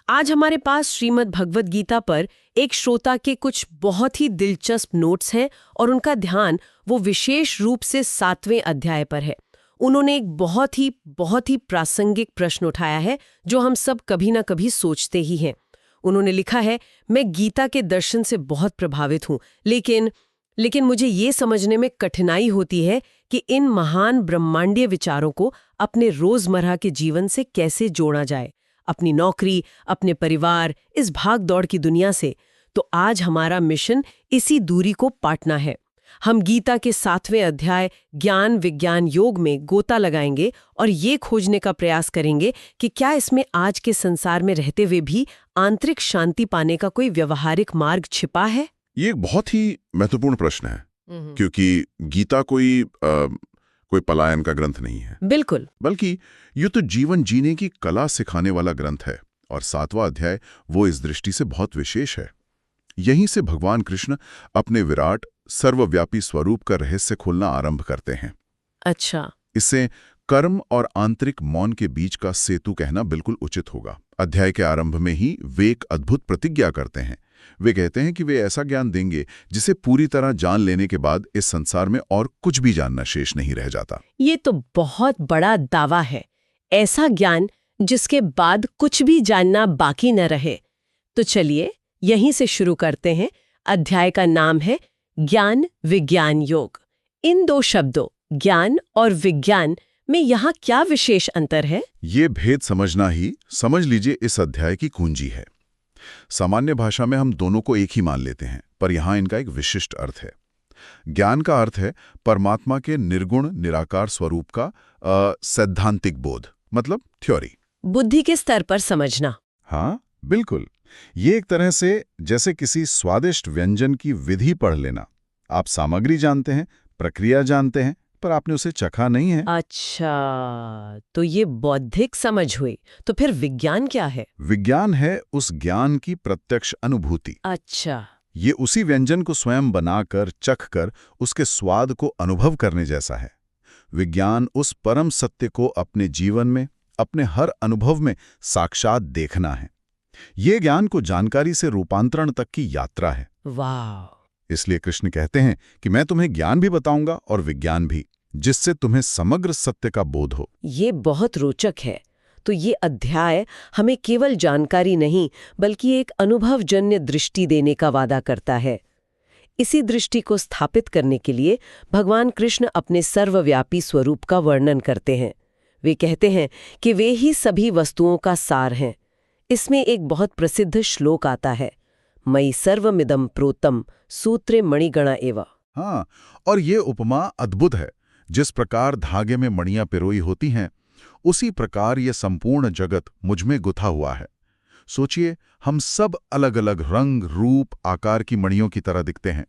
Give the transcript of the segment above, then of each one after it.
आज हमारे पास श्रीमद् भगवत गीता पर एक श्रोता के कुछ बहुत ही दिलचस्प नोट्स हैं और उनका ध्यान वो विशेष रूप से 7वें अध्याय पर है। उन्होंने एक बहुत ही प्रासंगिक प्रश्न उठाया है जो हम सब कभी ना कभी सोचते ही हैं। उन्होंने लिखा है, मैं गीता के दर्शन से बहुत प्रभावित हूँ, लेकिन मुझे ये समझने में कठिनाई होती है कि इन महान ब्रह्मांडीय विचारों को अपने रोजमर्रा के जीवन से कैसे जोड़ा जाए, अपनी नौकरी, अपने परिवार, इस भाग दौड़ की दुनिया से। तो आज हमारा मिशन इसी दूरी को पाटना है। हम गीता के 7वें अध्याय ज्ञान विज्ञान योग में गोता लगाएंगे और ये खोजने का प्रयास करेंगे कि क्या इसमें आज के संसार में रहते हुए भी आंतरिक शांति पाने का कोई व्यवहारिक मार्ग छिपा है। ये एक बहुत ही महत्वपूर्ण प्रश्न है, क्योंकि गीता कोई पलायन का ग्रंथ नहीं है, बिल्कुल, बल्कि ये तो जीवन जीने की कला सिखाने वाला ग्रंथ है। और 7वां अध्याय वो इस दृष्टि से बहुत विशेष है। यहीं से भगवान कृष्ण अपने विराट सर्वव्यापी स्वरूप का रहस्य खोलना आरंभ करते हैं। अच्छा, इससे कर्म और आंतरिक मौन के बीच का सेतु कहना बिल्कुल उचित होगा। अध्याय के आरंभ में ही वे एक अद्भुत प्रतिज्ञा करते हैं। वे कहते हैं कि वे ऐसा ज्ञान देंगे जिसे पूरी तरह जान लेने के बाद इस संसार में और कुछ भी जानना शेष नहीं रह जाता। ये तो बहुत बड़ा दावा है, ऐसा ज्ञान जिसके बाद कुछ भी जानना बाकी न रहे। तो चलिए यहीं से शुरू करते हैं। अध्याय का नाम है ज्ञान विज्ञान योग। इन दो शब्दों ज्ञान और विज्ञान में यहाँ क्या विशेष अंतर है? ये भेद समझना ही, समझ लीजिए, इस अध्याय की कुंजी है। सामान्य भाषा में हम दोनों को एक ही मान लेते हैं, पर यहाँ इनका एक विशिष्ट अर्थ है। ज्ञान का अर्थ है परमात्मा के निर्गुण निराकार स्वरूप का सैद्धांतिक बोध, मतलब थ्योरी, बुद्धि के स्तर पर समझना। हाँ बिल्कुल। ये एक तरह से जैसे किसी स्वादिष्ट व्यंजन की विधि पढ़ लेना। आप सामग्री जानते हैं, प्रक्रिया जानते हैं, पर आपने उसे चखा नहीं है। अच्छा, तो ये बौद्धिक समझ हुई। तो फिर विज्ञान क्या है? विज्ञान है उस ज्ञान की प्रत्यक्ष अनुभूति। अच्छा, ये उसी व्यंजन को स्वयं बनाकर, चखकर उसके स्वाद को अनुभव करने जैसा है। विज्ञान उस परम सत्य को अपने जीवन में, अपने हर अनुभव में साक्षात देखना है। ये ज्ञान को जानकारी से रूपांतरण तक की यात्रा है। वाह! इसलिए कृष्ण कहते हैं कि मैं तुम्हें ज्ञान भी बताऊंगा और विज्ञान भी, जिससे तुम्हें समग्र सत्य का बोध हो। ये बहुत रोचक है। तो ये अध्याय हमें केवल जानकारी नहीं, बल्कि एक अनुभवजन्य दृष्टि देने का वादा करता है। इसी दृष्टि को स्थापित करने के लिए भगवान कृष्ण अपने सर्वव्यापी स्वरूप का वर्णन करते हैं। वे कहते हैं कि वे ही सभी वस्तुओं का सार हैं। इसमें एक बहुत प्रसिद्ध श्लोक आता है, मयि सर्वमिदं प्रोतम सूत्रे मणिगणा एव। हाँ, और ये उपमा अद्भुत है। जिस प्रकार धागे में मणियां पिरोई होती हैं, उसी प्रकार ये संपूर्ण जगत मुझमें गुथा हुआ है। सोचिए, हम सब अलग अलग रंग, रूप, आकार की मणियों की तरह दिखते हैं।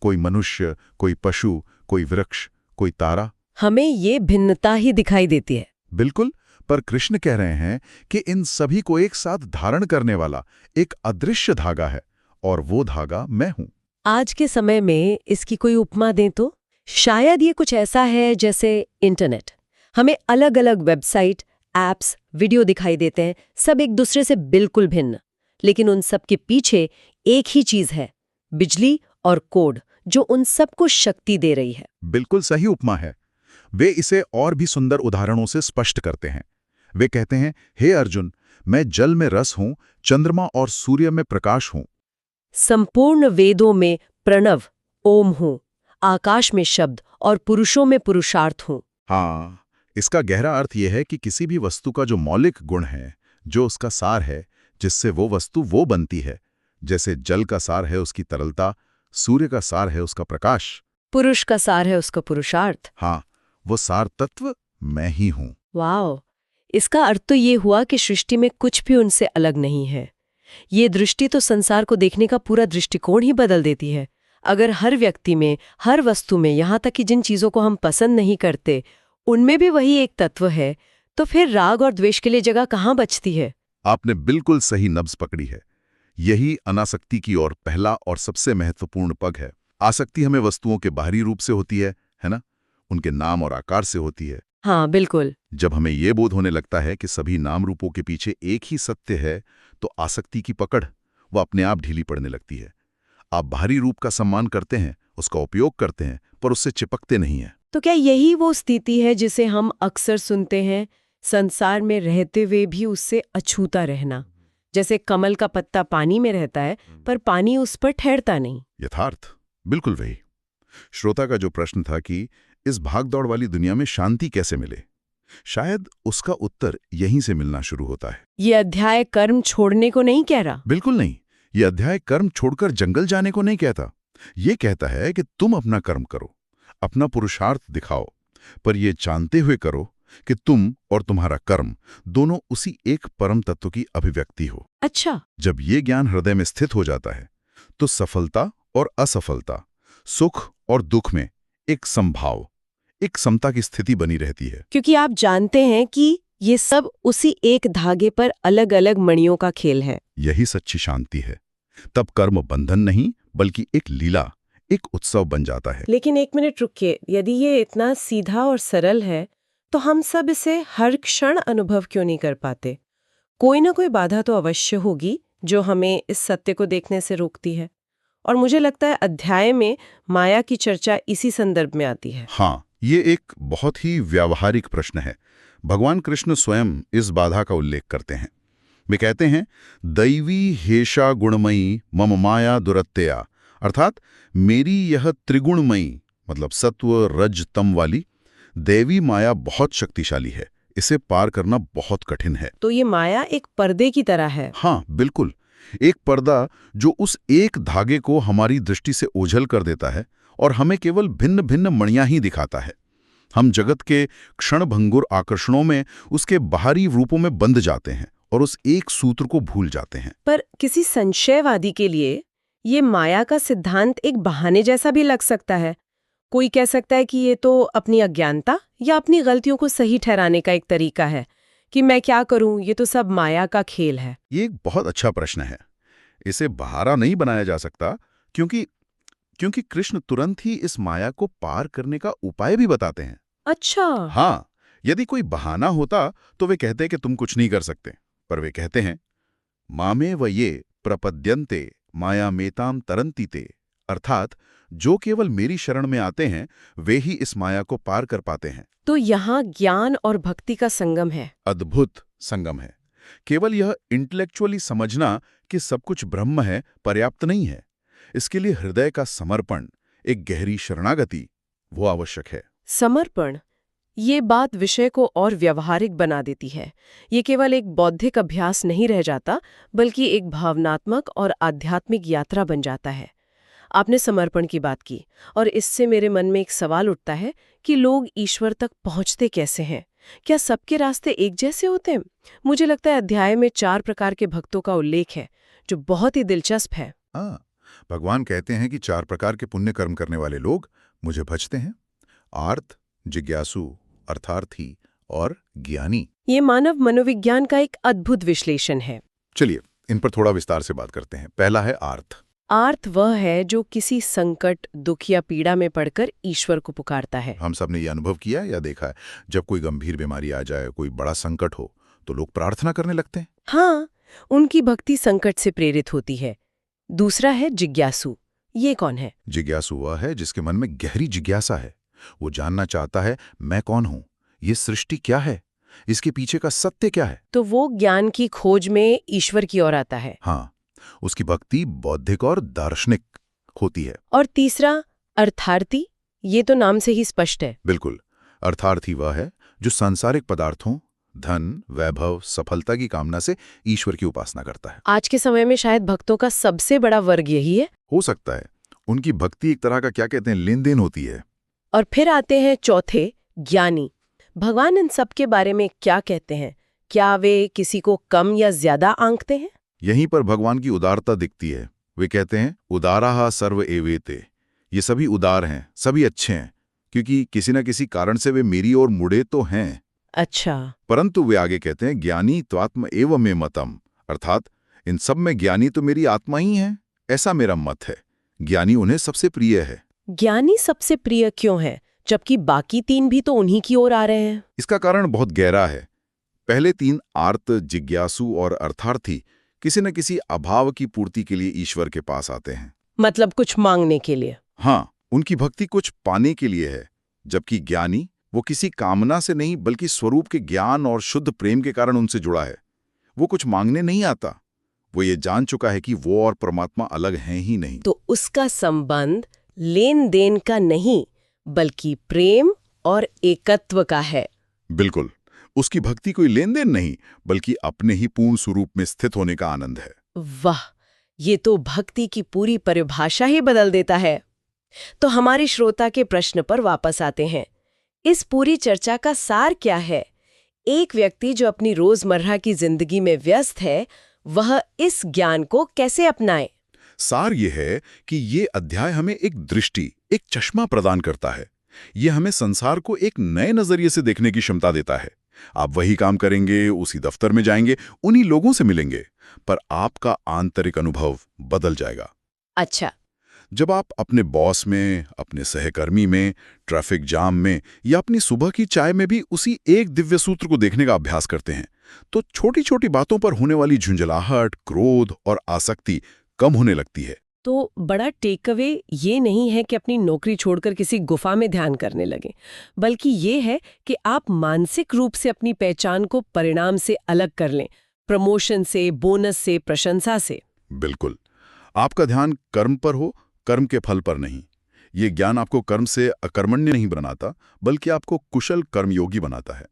कोई मनुष्य, कोई पशु, कोई वृक्ष, कोई तारा। हमें ये भिन्नता ही दिखाई देती है। बिल्कुल, पर कृष्ण कह रहे हैं कि इन सभी को एक साथ धारण करने वाला एक अदृश्य धागा है, और वो धागा मैं हूं। आज के समय में इसकी कोई उपमा दें तो शायद ये कुछ ऐसा है जैसे इंटरनेट। हमें अलग अलग वेबसाइट, एप्स, वीडियो दिखाई देते हैं, सब एक दूसरे से बिल्कुल भिन्न, लेकिन उन सब के पीछे एक ही चीज है, बिजली और कोड, जो उन सबको शक्ति दे रही है। बिल्कुल सही उपमा है। वे इसे और भी सुंदर उदाहरणों से स्पष्ट करते हैं। वे कहते हैं, हे अर्जुन, मैं जल में रस हूं, चंद्रमा और सूर्य में प्रकाश हूं। संपूर्ण वेदों में प्रणव ओम हूं, आकाश में शब्द और पुरुषों में पुरुषार्थ हूं। हाँ, इसका गहरा अर्थ यह है कि किसी भी वस्तु का जो मौलिक गुण है, जो उसका सार है, जिससे वो वस्तु वो बनती है, जैसे जल का सार है उसकी तरलता, सूर्य का सार है उसका प्रकाश, पुरुष का सार है उसका पुरुषार्थ। हाँ, वो सार तत्व मैं ही हूं। वाह! इसका अर्थ तो ये हुआ कि सृष्टि में कुछ भी उनसे अलग नहीं है। ये दृष्टि तो संसार को देखने का पूरा दृष्टिकोण ही बदल देती है। अगर हर व्यक्ति में, हर वस्तु में, यहाँ तक कि जिन चीजों को हम पसंद नहीं करते, उनमें भी वही एक तत्व है, तो फिर राग और द्वेष के लिए जगह कहाँ बचती है? आपने बिल्कुल सही नब्ज पकड़ी है। यही अनासक्ति की ओर पहला और सबसे महत्वपूर्ण पग है। आसक्ति हमें वस्तुओं के बाहरी रूप से होती है ना? उनके नाम और आकार से होती है। हाँ बिल्कुल। जब हमें ये बोध होने लगता है कि सभी नाम रूपों के पीछे एक ही सत्य है, तो आसक्ति की पकड़ वो अपने आप ढीली पड़ने लगती है। आप बाहरी रूप का सम्मान करते हैं, उसका उपयोग करते हैं, पर उससे चिपकते नहीं हैं। तो क्या यही वो स्थिति है जिसे हम अक्सर सुनते हैं, संसार में रहते हुए भी उससे अछूता रहना? जैसे कमल का पत्ता पानी में रहता है पर पानी उस पर ठहरता नहीं। यथार्थ बिल्कुल वही। श्रोता का जो प्रश्न था कि इस भागदौड़ वाली दुनिया में शांति कैसे मिले, शायद उसका उत्तर यहीं से मिलना शुरू होता है। ये अध्याय कर्म छोड़ने को नहीं कह रहा। बिल्कुल नहीं। ये अध्याय कर्म छोड़कर जंगल जाने को नहीं कहता। ये कहता है कि तुम अपना कर्म करो, अपना पुरुषार्थ दिखाओ, पर ये जानते हुए करो कि तुम और तुम्हारा कर्म दोनों उसी एक परम तत्व की अभिव्यक्ति हो। अच्छा। जब ये ज्ञान हृदय में स्थित हो जाता है तो सफलता और असफलता, सुख और दुख में एक संभाव, एक समता की स्थिति बनी रहती है। क्योंकि आप जानते हैं कि ये सब उसी एक धागे पर अलग अलग मणियों का खेल है। यही सच्ची शांति है। तब कर्म बंधन नहीं बल्कि एक लीला, एक उत्सव बन जाता है। लेकिन एक मिनट रुकिए, यदि ये इतना सीधा और सरल है तो हम सब इसे हर क्षण अनुभव क्यों नहीं कर पाते? कोई ना कोई बाधा तो अवश्य होगी जो हमें इस सत्य को देखने से रोकती है। और मुझे लगता है अध्याय में माया की चर्चा इसी संदर्भ में आती है। हाँ, ये एक बहुत ही व्यावहारिक प्रश्न है। भगवान कृष्ण स्वयं इस बाधा का उल्लेख करते हैं। वे कहते हैं, दैवी हेषा गुणमयी मम माया दुरत्या, अर्थात मेरी यह त्रिगुणमयी मतलब सत्व रज तम वाली दैवी माया बहुत शक्तिशाली है, इसे पार करना बहुत कठिन है। तो ये माया एक पर्दे की तरह है। हाँ बिल्कुल, एक पर्दा जो उस एक धागे को हमारी दृष्टि से ओझल कर देता है और हमें केवल भिन्न भिन्न मणियां ही दिखाता है। हम जगत के क्षणभंगुर आकर्षणों में उसके बाहरी रूपों में बंध जाते हैं और उस एक सूत्र को भूल जाते हैं। पर किसी संशयवादी के लिए ये माया का सिद्धांत एक बहाने जैसा भी लग सकता है। कोई कह सकता है कि ये तो अपनी अज्ञानता या अपनी गलतियों को सही ठहराने का एक तरीका है कि मैं क्या करूं, ये तो सब माया का खेल है। ये एक बहुत अच्छा प्रश्न है। इसे बहाना नहीं बनाया जा सकता क्योंकि कृष्ण तुरंत ही इस माया को पार करने का उपाय भी बताते हैं। अच्छा। हाँ, यदि कोई बहाना होता तो वे कहते कि तुम कुछ नहीं कर सकते, पर वे कहते हैं मामे व ये प्रपद्यन्ते माया मेताम तरंतीते, अर्थात जो केवल मेरी शरण में आते हैं वे ही इस माया को पार कर पाते हैं। तो यहाँ ज्ञान और भक्ति का संगम है। अद्भुत संगम है। केवल यह इंटेलेक्चुअली समझना कि सब कुछ ब्रह्म है पर्याप्त नहीं है। इसके लिए हृदय का समर्पण, एक गहरी शरणागति, वो आवश्यक है। समर्पण, ये बात विषय को और व्यावहारिक बना देती है। ये केवल एक बौद्धिक अभ्यास नहीं रह जाता, बल्कि एक भावनात्मक और आध्यात्मिक यात्रा बन जाता है। आपने समर्पण की बात की और इससे मेरे मन में एक सवाल उठता है कि लोग ईश्वर तक पहुंचते कैसे हैं? क्या सबके रास्ते एक जैसे होते हैं? मुझे लगता है अध्याय में 4 प्रकार के भक्तों का उल्लेख है जो बहुत ही दिलचस्प है। भगवान कहते हैं कि 4 प्रकार के पुण्य कर्म करने वाले लोग मुझे भजते हैं: आर्त, जिज्ञासु, अर्थार्थी और ज्ञानी। ये मानव मनोविज्ञान का एक अद्भुत विश्लेषण है। चलिए इन पर थोड़ा विस्तार से बात करते हैं। पहला है आर्त। आर्त वह है जो किसी संकट, दुख या पीड़ा में पड़कर ईश्वर को पुकारता है। हम सब ने ये अनुभव किया या देखा है, जब कोई गंभीर बीमारी आ जाए, कोई बड़ा संकट हो, तो लोग प्रार्थना करने लगते हैं। हाँ, उनकी भक्ति संकट से प्रेरित होती है। दूसरा है जिज्ञासु। ये कौन है? जिज्ञासु वह है जिसके मन में गहरी जिज्ञासा है। वो जानना चाहता है, मैं कौन हूं, ये सृष्टि क्या है, इसके पीछे का सत्य क्या है। तो वो ज्ञान की खोज में ईश्वर की ओर आता है। हाँ, उसकी भक्ति बौद्धिक और दार्शनिक होती है। और तीसरा अर्थार्थी, ये तो नाम से ही स्पष्ट है। बिल्कुल, अर्थार्थी वह है जो सांसारिक पदार्थों, धन, वैभव, सफलता की कामना से ईश्वर की उपासना करता है। आज के समय में शायद भक्तों का सबसे बड़ा वर्ग यही है। हो सकता है। उनकी भक्ति एक तरह का क्या कहते हैं, लेन देन होती है। और फिर आते हैं चौथे, ज्ञानी। भगवान इन सब के बारे में क्या कहते हैं? क्या वे किसी को कम या ज्यादा आंकते हैं? यहीं पर भगवान की उदारता दिखती है। वे कहते हैं, उदाराहा सर्व एवेते, ये सभी उदार हैं, सभी अच्छे हैं, क्योंकि किसी न किसी कारण से वे मेरी ओर मुड़े तो हैं। अच्छा। परंतु वे आगे कहते हैं, ज्ञानी त्वात्म एव मे मतम, अर्थात इन सब में ज्ञानी तो मेरी आत्मा ही है, ऐसा मेरा मत है। ज्ञानी उन्हें सबसे प्रिय है। ज्ञानी सबसे प्रिय क्यों है? जबकि बाकी 3 भी तो उन्हीं की ओर आ रहे हैं। इसका कारण बहुत गहरा है। पहले 3 आर्त, जिज्ञासु और अर्थार्थी किसी न किसी अभाव की पूर्ति के लिए ईश्वर के पास आते हैं। मतलब कुछ मांगने के लिए। हाँ, उनकी भक्ति कुछ पाने के लिए है, जबकि ज्ञानी वो किसी कामना से नहीं बल्कि स्वरूप के ज्ञान और शुद्ध प्रेम के कारण उनसे जुड़ा है। वो कुछ मांगने नहीं आता, वो ये जान चुका है कि वो और परमात्मा अलग हैं ही नहीं। तो उसका संबंध लेन देन का नहीं बल्कि प्रेम और एकत्व का है। बिल्कुल, उसकी भक्ति कोई लेन देन नहीं बल्कि अपने ही पूर्ण स्वरूप में स्थित होने का आनंद है। वाह, ये तो भक्ति की पूरी परिभाषा ही बदल देता है। तो हमारे श्रोता के प्रश्न पर वापस आते हैं। इस पूरी चर्चा का सार क्या है? एक व्यक्ति जो अपनी रोजमर्रा की जिंदगी में व्यस्त है, वह इस ज्ञान को कैसे अपनाए? सार ये है कि ये अध्याय हमें एक दृष्टि, एक चश्मा प्रदान करता है। ये हमें संसार को एक नए नजरिए से देखने की क्षमता देता है। आप वही काम करेंगे, उसी दफ्तर में जाएंगे, उन्हीं लोगों से मिलेंगे, पर आपका आंतरिक अनुभव बदल जाएगा। अच्छा। जब आप अपने बॉस में, अपने सहकर्मी में, ट्रैफिक जाम में या अपनी सुबह की चाय में भी उसी एक दिव्य सूत्र को देखने का अभ्यास करते हैं, तो छोटी छोटी बातों पर होने वाली झुंझलाहट, क्रोध और आसक्ति कम होने लगती है। तो बड़ा टेक अवे ये नहीं है कि अपनी नौकरी छोड़कर किसी गुफा में ध्यान करने लगे, बल्कि ये है कि आप मानसिक रूप से अपनी पहचान को परिणाम से अलग कर लें, प्रमोशन से, बोनस से, प्रशंसा से। बिल्कुल, आपका ध्यान कर्म पर हो, कर्म के फल पर नहीं। ये ज्ञान आपको कर्म से अकर्मण्य नहीं बनाता, बल्कि आपको कुशल कर्मयोगी बनाता है।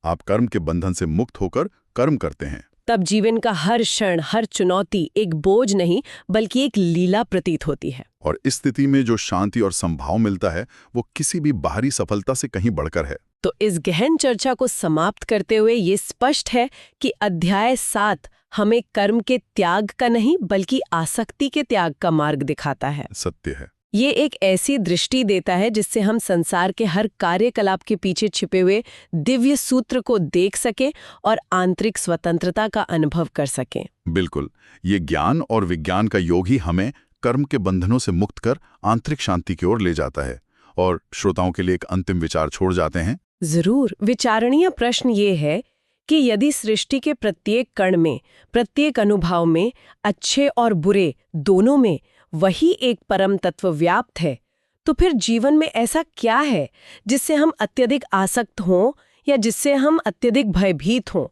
आप कर्म के बंधन से मुक्त होकर कर्म करते हैं। तब जीवन का हर क्षण, हर चुनौती एक बोझ नहीं बल्कि एक लीला प्रतीत होती है। और इस स्थिति में जो शांति और संभाव मिलता है, वो किसी भी बाहरी सफलता से कहीं बढ़कर है। तो इस गहन चर्चा को समाप्त करते हुए ये स्पष्ट है कि अध्याय 7 हमें कर्म के त्याग का नहीं बल्कि आसक्ति के त्याग का मार्ग दिखाता है। सत्य है। ये एक ऐसी दृष्टि देता है जिससे हम संसार के हर कार्यकलाप के पीछे छिपे हुए दिव्य सूत्र को देख सकें और आंतरिक स्वतंत्रता का अनुभव कर सकें। बिल्कुल, ये ज्ञान और विज्ञान का योग ही हमें कर्म के बंधनों से मुक्त कर आंतरिक शांति की ओर ले जाता है। और श्रोताओं के लिए एक अंतिम विचार छोड़ जाते हैं। जरूर। विचारणीय प्रश्न ये है कि यदि सृष्टि के प्रत्येक कण में, प्रत्येक अनुभव में, अच्छे और बुरे दोनों में वही एक परम तत्व व्याप्त है, तो फिर जीवन में ऐसा क्या है जिससे हम अत्यधिक आसक्त हों या जिससे हम अत्यधिक भयभीत हों?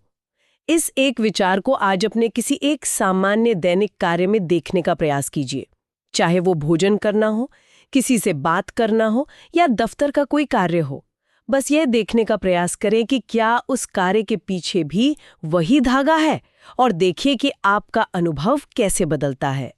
इस एक विचार को आज अपने किसी एक सामान्य दैनिक कार्य में देखने का प्रयास कीजिए। चाहे वो भोजन करना हो, किसी से बात करना हो या दफ्तर का कोई कार्य हो। बस यह देखने का प्रयास करें कि क्या उस कार्य के पीछे भी वही धागा है, और देखिए कि आपका अनुभव कैसे बदलता है।